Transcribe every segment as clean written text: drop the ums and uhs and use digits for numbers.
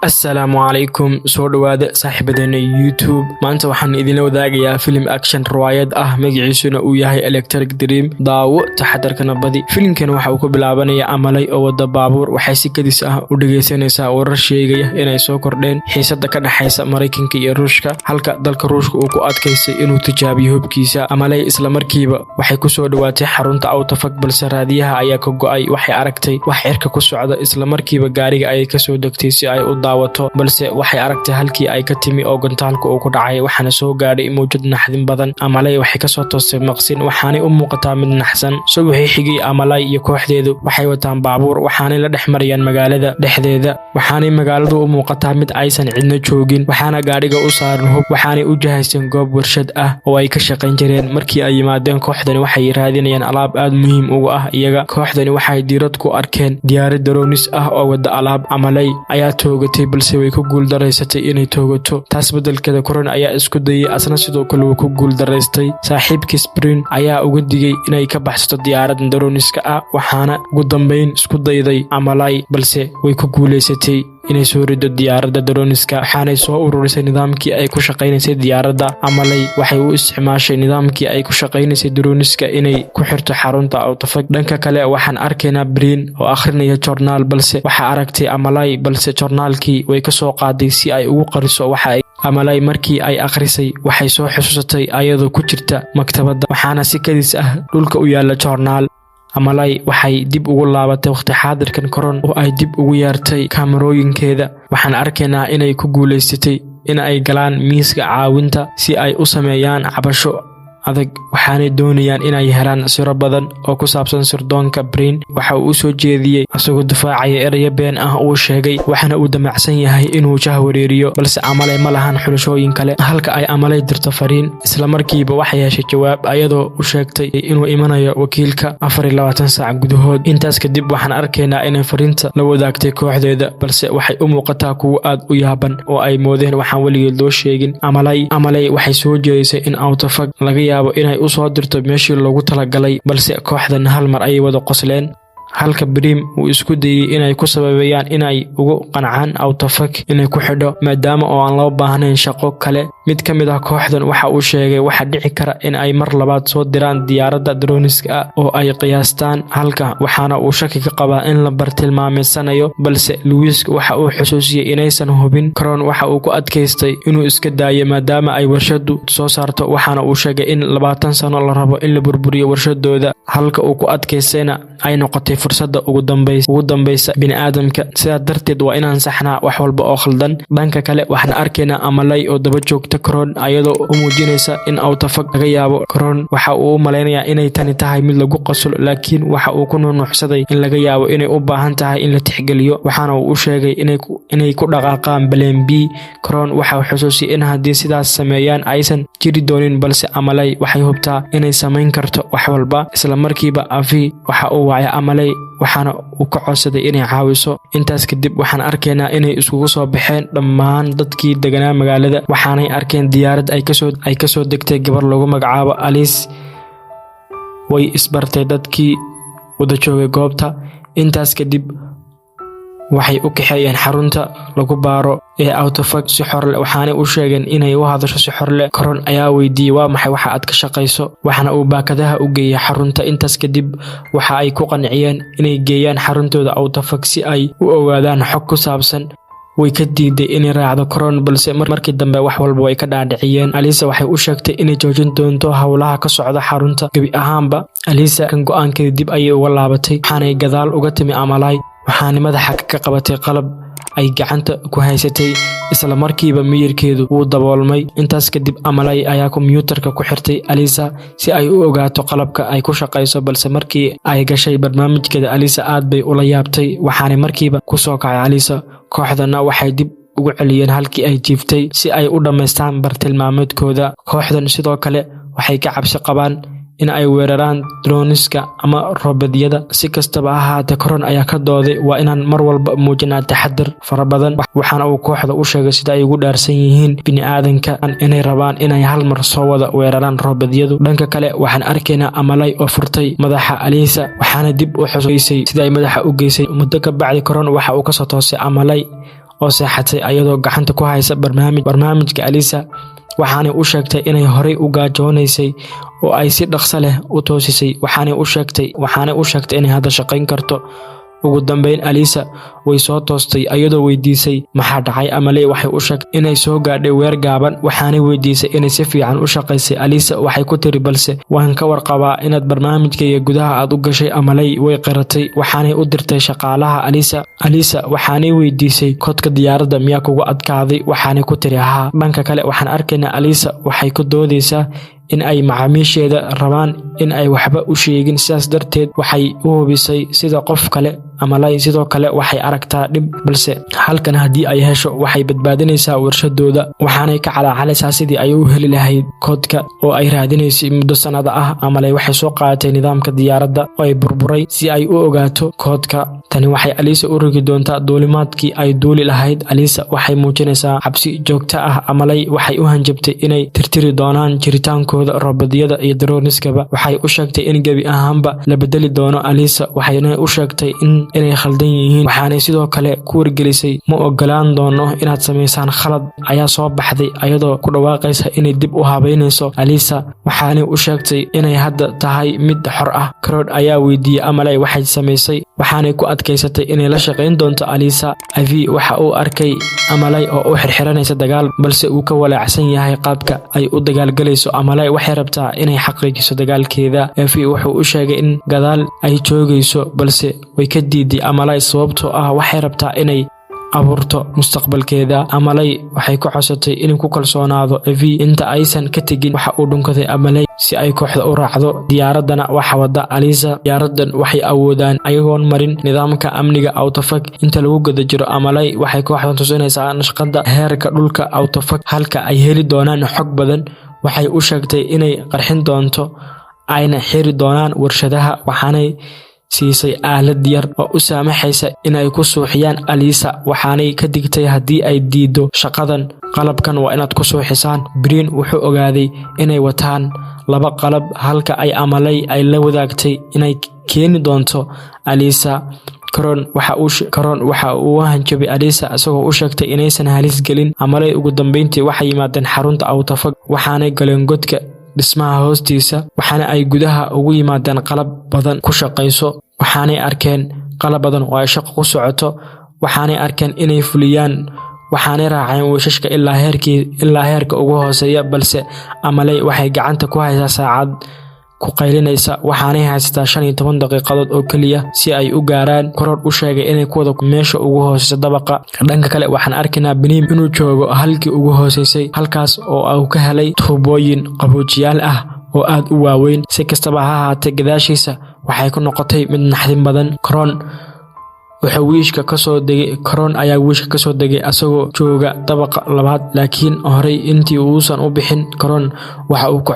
Assalaamu calaykum soo dhawaada saaxiibadeena YouTube maanta waxaan idin wadaagayaa film action riwaayad ah magaciisuna uu yahay Electric Dream daawo taxadarkana badi filmkan waxa uu ku bilaabanayaa amalay oo wada baabuur waxay si kadis ah u dhageysanaysaa warar sheegaya inay soo kordheen xiisada ka dhaxaysa Mareykanka iyo Ruushka halka dalka Ruushka uu ku adkaystay inuu tijaabiyo hubkiisa amalay isla markiiba waxay ku soo dhawaatay xarunta Autofag balse raadiyaha ayaa ka go'ay waxay aragtay wax cirka ku socda isla markiiba gaariga ay ka soo degtay si ay u balse waxay aragtay halkii ay ka timi oo gantaalku uu ku dhacay waxaana soo gaadhay mowjad naxdin badan amalay waxay ka soo toostay maqsin waxaanay u muuqataa mid naxsan subaxii xigay amalay iyo kooxdeedu waxay wataan baabuur waxaanay la dhex marayaan magaalada dhexdeeda waxaanay magaaladu u muuqataa mid aysan cidna joogin waxaana gaariga u saaran hub waxaanay u jahaysan goob warshad ah oo ay ka shaqayn jireen markii ay yimaadeen kooxdani waxay raadinayaan alaab aad muhiim ugu ah iyaga kooxdani waxay diirad ku arkeen diyaarad daroonis ah oo wada alaab amalay ayaa toogatay balse way ku guul dareysatay inay toogato taas bedelkeeda koran ayaa isku dayay asna sidoo kale uu ku guul dareystay saaxiibkii Spring ayaa uga digay inay ka baxsato diyaaradda darooniska ah waxaana ugu dambeyn isku dayday amalay balse way ku guuleysatay inay soo rido diyaaradda darooniska waxaanay soo ururisay nidaamkii ay ku shaqaynaysay diyaaradda amalay waxay u isticmaashay nidaamkii ay ku shaqaynaysay darooniska inay ku xirto xarunta Autofag dhanka kale waxaan arkaynaa Brin oo akhrinaya joornaal balse waxa aragtay amalay balse joornaalkii way ka soo qaaday si ay ugu qariso waxa ay amalay markii ay akhrisay waxay soo xusuusatay ayadoo ku jirta maktabadda waxaana si kadis ah dhulka u yaala joornaal amalay waxay dib ugu laabatay waqti xaadirkan koron oo ay dib ugu yeertay kaamarooyinkeeda waxaan arkaynaa inay ku guuleysatay in ay galaan miiska caawinta si ay u sameeyaan cabasho adag waxaanay doonayaan inay helaan siro badan oo ku saabsan sirdoonka Brin waxa uu soo jeediyay asagoo difaacaya erayo been ah uu sheegay waxana uu damacsan yahay inuu wareeriyo balse amalay ma lahan xulashooyin kale halka ay amalay dirto fariin isla markiiba waxay heshay jawaab ayadoo u sheegtay inuu imanayo wakiilka 24 saac gudahood intaas kadib waxaan arkaynaa inay fariinta la wadaagtay kooxdeeda balse waxay u muuqataa kuwa aad u yaaban oo ay moodeen waxaan waligeed loo sheegin amalay waxay soo jeedisay in Autofag laga inay u soo dirto meeshii loogu talagalay balse kooxdan hal mar ay wada qosleen halka Brim uu isku dayay inay ku sababayaan inay ugu qancaan Autofag inay ku xidho maadaama oo aan loo baahnayn shaqo kale mid ka mid ah kooxdan waxa uu sheegay waxa dhici kara in ay mar labaad soo diraan diyaaradda darooniska ah oo ay qiyaastaan halka waxaana uu shaki ka qabaa in la bartilmaameedsanayo balse Louis waxa uu xusuusiyay inaysan hubin karoon waxa uu ku adkaystay inuu iska daayo maadaama ay warshadu soo saarto waxaana uu sheegay in 20 sano la rabo in la burburiyo warshadooda halka uu ku adkaystayna ay noqotay fursada ugu dambaysa bini'aadamka sidaa darteed waa inaan saxnaa wax walba oo khaldan dhanka kale waxaan arkaynaa amalay oo daba joogta koron ayadoo u muujinaysa in Autofag laga yaabo koron waxa uu maleynayaa inay tani tahay mid lagu qoslo laakiin waxa uu ku nuuxsaday in laga yaabo inay u baahan tahay in la tixgeliyo waxaana uu u sheegay inay ku dhaqaaqaan plan B koron waxa uu xusuusiyay in haddii sidaas sameeyaan aysan jiri doonin balse amalay waxay hubtaa inay samayn karto wax walba isla markiiba Avi waxa uu wacay amalay waxaana uu ka codsaday inay caawiso intaas kadib waxaan arkaynaa inay isugu soo baxeen dhammaan dadkii deganaa magaalada waxaanay arkeen diyaarad ay ka soo degtay gabar lagu magacaabo Alice way isbartay dadkii wada joogay goobta intaas kadib waxay u kaxeeyeen xarunta lagu baaro ee Autofag si xor leh waxaanay u sheegeen inay u hadasho si xor leh koron ayaa weydiiyay waa maxay waxa aad ka shaqayso waxana uu baakadaha u geeyay xarunta intaas kadib waxa ay ku qanciyeen inay geeyaan xaruntooda Autofag si ay u ogaadaan xog ku saabsan way ka diiday inay raacdo koron balse markii dambe wax walba way ka dhaadhiciyeen Alisa waxay u sheegtay inay joojin doonto hawlaha ka socda xarunta gabi ahaanba Alisa kan go'aankeeda dib ayay uga laabatay waxaanay gadaal uga timi amalay waxaana madaxa ka qabatay qalab ay gacanta ku haysatay isla markiiba miyirkeedu uu daboolmay intaas kadib amalay ayaa kombiyuutarka ku xirtay Alisa si ay u ogaato qalabka ay ku shaqayso balse markii ay gashay barnaamijkeeda Alisa aad bay ula yaabtay waxaana markiiba ku soo kacay Alisa kooxdana waxay dib ugu celiyeen halkii ay jiiftay si ay u dhameystaan bartilmaameedkooda kooxdan sidoo kale waxay ka cabsi qabaan in ay weeraraan droniska ama robodyada si kastaba ahaatee koron ayaa ka dooday waa inaan mar walba muujinaa taxadar fara badan waxaana uu kooxda u sheegay sida ay ugu dhaarsan yihiin bini'aadanka inay rabaan inay hal mar soo wada weeraraan robodyadu dhanka kale waxaan arkaynaa amalay oo furtay madaxa Alisa waxaana dib u xusuusay sida ay madaxa u geysay muddo ka bacdi koron waxa uu ka soo toosay amalay oo seexatay ayadoo gacanta ku haysa barnaamijka Alisa, waxaanay u sheegtay inay horey u gaajoonaysay oo ay si dhaqso leh u toosisay. waxaanay u sheegtay inay hadda shaqayn karto. ugu dambeyn Alisa way soo toostay ayadoo weydiisay maxaa dhacay. Amaley waxay u sheegtay inay soo gaadhay weer gaaban, waxaanay weydiisay inay si fiican u shaqaysay. Alisa waxay ku tiri balse waan ka warqabaa inaad barnaamijkayga gudaha aad u gashay. Amaley way qiratay, waxaanay u dirtay shaqaalaha Alisa waxaanay weydiisay koodka diyaaradda miyaa kugu adkaaday. waxaanay ku tiri haa. dhanka kale waxaan arkaynaa Alisa waxay ku doodaysaa in ay macaamiisheeda rabaan in ay waxba u sheegin, sidaas darteed waxay u hubisay sida qof kale. Amaley sidoo kale waxay aragtaa dhib, balse halkan haddii ay hesho waxay badbaadinaysaa warshadooda. waxaanay ka calaacalaysaa sidii ay u heli lahayd koodka oo ay raadinaysay muddo sanado ah. Amaley waxay soo qaadatay nidaamka diyaaradda oo ay burburay si ay u ogaato koodka. tani waxay Alisa u rogi doontaa duulimaadkii ay duuli lahayd. Alisa waxay muujinaysaa cabsi joogto ah. Amaley waxay u hanjabtay inay tirtiri doonaan jiritaankooda robodyada iyo droniskaba. waxay u sheegtay in gebi ahaanba la bedeli doono Alisa, waxayna u sheegtay inay khaldan yihiin. waxaanay sidoo kale ku wargelisay ma ogolaan doono inaad samaysaan khalad. ayaa soo baxday ayadoo ku dhawaaqaysa inay dib u habeynayso Alisa, waxaanay u sheegtay inay hadda tahay mid xor ah. Crowd ayaa weydiiyey Amaley waxay samaysay, waxaanay ku adkaysatay inay la shaqayn doonto Alisa. Ivy waxa uu arkay Amaley oo u xirxiranaysa dagaal, balse uu ka walaacsan yahay qaabka ay u dagaalgalayso. Amaley waxay rabtaa inay xaqiijiso dagaalkeeda. Ivy wuxuu u sheegay in gadaal ay joogayso, balse way ka diiday Amaley sababtoo ah waxay rabtaa inay abuurto mustaqbalkeeda. Amaley waxay ku codsatay inay ku kalsoonaado Ivy inta aysan ka tegin. waxa uu dhunkaday Amaley si ay kooxda u raacdo. diyaaradana waxa wada Alisa. diyaaradan waxay awoodaan ayagoon marin nidaamka amniga autofag inta lagu guda jiro. Amaley waxay kooxdan tusinaysaa nashqada heerka dhulka autofag halka ay heli doonaan xog badan. waxay u sheegtay inay qarxin doonto ayna xiri doonaan warshadaha. waxaanay siisay aalad yar oo u saamaxaysa inay ku suuxiyaan Alisa, waxaanay ka digtay haddii ay diido shaqadan qalabkan waa inaad ku suuxisaan. Breen wuxuu ogaaday inay wataan 2 qalab halka ay Amaley ay la wadaagtay inay keeni doonto Alisa. Caron waxa uu hanjabay Alisa asagoo u sheegtay inaysan halis gelin. Amaley ugu dambeyntii waxay yimaadeen xarunta autofag, waxaanay galeen godka dhismaha hoostiisa. waxaana ay gudaha ugu yimaadeen qalab badan ku shaqayso. waxaanay arkeen qalab badan oo ay shaqo ku socoto. waxaanay arkeen inay fuliyaan. waxaanay raaceen weeshashka ilaa heerka ugu hooseeya, balse Amaley waxay gacanta ku haysaa saacad ku qaylinaysa. waxaanay haysataa 15 daqiiqadood oo kaliya si ay u gaaraan. Koror u sheegay inay ku wada meesha ugu hooseysa dabaqa. dhanka kale waxaan arkaynaa Benim inuu joogo halkii ugu hooseysay, halkaas oo uu ka helay tuubooyin qaboojiyaal ah oo aad u waaweyn. si kastaba ha ahaatee gadaashiisa waxay ku noqotay mid naxdin badan. Caron ayaa wiishka ka soo degay asagoo jooga dabaqa 2, laakiin horey intii uusan u bixin Caron waxa uu ka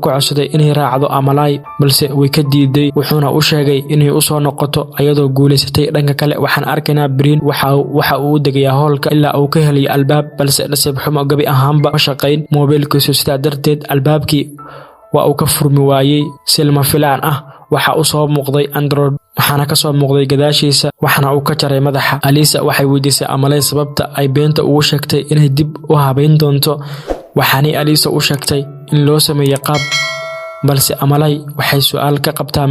codsaday inay raacdo Amaley, balse way ka diiday. wuxuuna u sheegay inay u soo noqoto ayadoo guuleysatay. dhanka kale waxaan arkaynaa Breen waxa uu degayaa hoolka ilaa uu ka helayo albaab, balse nasiib xumo gabi ahaanba ma shaqayn mobilkiisu. sidaa darteed albaabkii waa uu ka furmi waayey. si lama filaan ah waxa uu soo muuqday Android, waxaana ka soo muuqday gadaashiisa, waxaana uu ka jaray madaxa. Alisa waxay weydiisay Amaley sababta ay beenta ugu sheegtay inay dib u habeyn doonto. waxaanay Alisa u sheegtay in loo sameeyay qaab, balse Amaley waxay su'aal ka qabtaa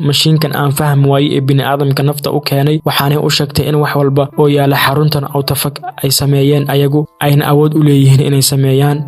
mashiinkan aan fahmi waayey ee bini'aadamka nafta u keenay. waxaanay u sheegtay in wax walba oo yaala xaruntan autofag ay sameeyeen ayagu, ayna awood u leeyihiin inay sameeyaan.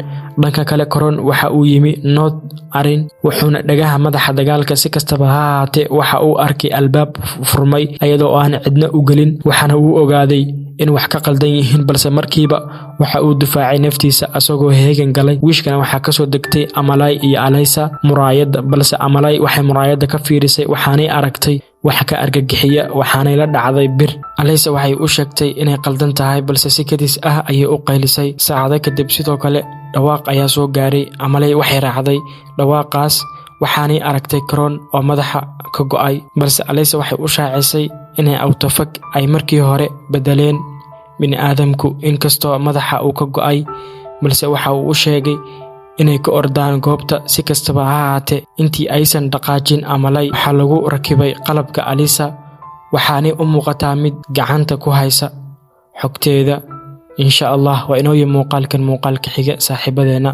dhanka kale Caron waxa uu yimi North Arin, wuxuuna dhagaha madaxa dagaalka. si kastaba ha ahaatee waxa uu arkay albaab furmay ayadoo aan cidna u gelin. waxaana uu ogaaday in wax ka qaldan yihiin, balse markiiba waxa uu difaacay naftiisa asagoo heegan galay. wiishkana waxaa ka soo degtay Amaley iyo Alisa muraayadda, balse Amaley waxay muraayadda ka fiirisay. waxaanay aragtay wax ka argagixiya, waxaanay la dhacday bir. Alisa waxay u sheegtay inay qaldan tahay, balse si kadis ah ayay u qaylisay. saacado kadib sidoo kale dhawaaq ayaa soo gaaray. Amaley waxay raacday dhawaaqaas, waxaanay aragtay Caron oo madaxa ka go'ay, balse Alisa waxay u shaacisay inay autofag ay markii hore bedeleen bini'aadamku. inkastoo madaxa uu ka go'ay, balse waxa uu u sheegay inay ka ordaan goobta. si kastaba ha ahaatee intii aysan dhaqaajin Amaley waxaa lagu rakibay qalabka Alisa waxaanay u muuqataa mid gacanta ku haysa xogteeda. insha Allah waa inoo muuqaalkan muuqaalka xiga saaxiibadeena.